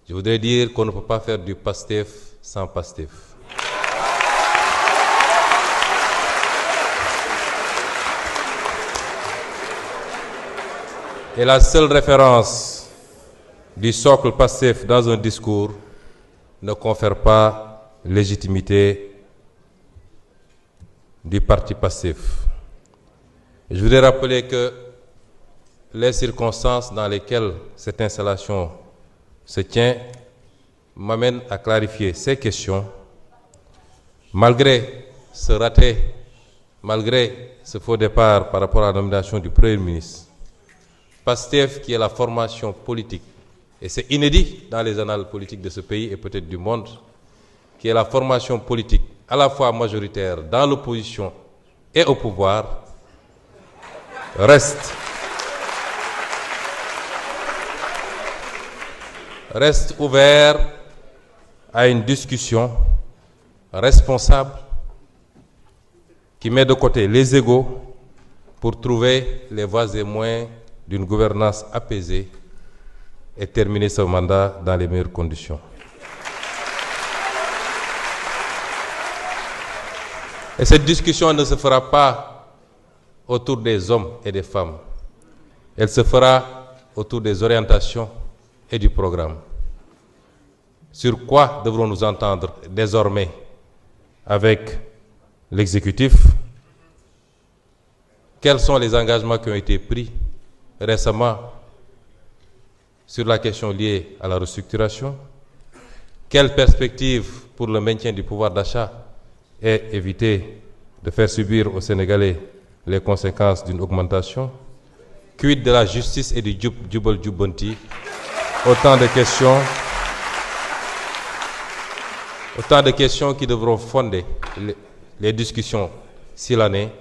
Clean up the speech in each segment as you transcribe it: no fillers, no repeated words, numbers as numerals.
Je voudrais dire qu'on ne peut pas faire du PASTEF sans PASTEF. Et la seule référence du socle PASTEF dans un discours ne confère pas légitimité du parti PASTEF. Je voudrais rappeler que les circonstances dans lesquelles cette installation se tient m'amènent à clarifier ces questions. Malgré ce raté, malgré ce faux départ par rapport à la nomination du Premier ministre, PASTEF, qui est la formation politique, et c'est inédit dans les annales politiques de ce pays et peut-être du monde, qui est la formation politique à la fois majoritaire dans l'opposition et au pouvoir, reste ouvert à une discussion responsable qui met de côté les égos pour trouver les voies et moyens d'une gouvernance apaisée et terminer ce mandat dans les meilleures conditions. Et cette discussion ne se fera pas autour des hommes et des femmes. Elle se fera autour des orientations et du programme. Sur quoi devrons-nous entendre désormais avec l'exécutif? Quels sont les engagements qui ont été pris récemment sur la question liée à la restructuration? Quelles perspectives pour le maintien du pouvoir d'achat et éviter de faire subir aux Sénégalais les conséquences d'une augmentation? Quid de la justice et du jubal jubbanti? Autant de questions qui devront fonder les discussions s'il en est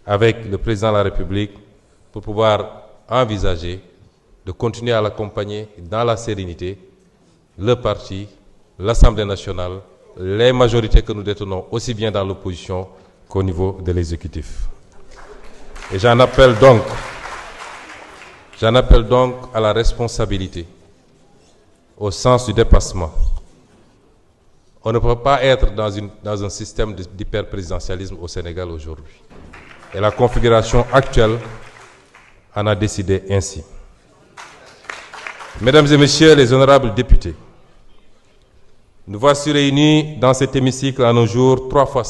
avec le président de la République pour pouvoir envisager de continuer à l'accompagner dans la sérénité, le parti, l'Assemblée nationale, les majorités que nous détenons aussi bien dans l'opposition qu'au niveau de l'exécutif. Et j'en appelle donc à la responsabilité, au sens du dépassement. On ne peut pas être dans un système d'hyperprésidentialisme au Sénégal aujourd'hui. Et la configuration actuelle en a décidé ainsi. Mesdames et messieurs les honorables députés, nous voici réunis dans cet hémicycle à nos jours 3 fois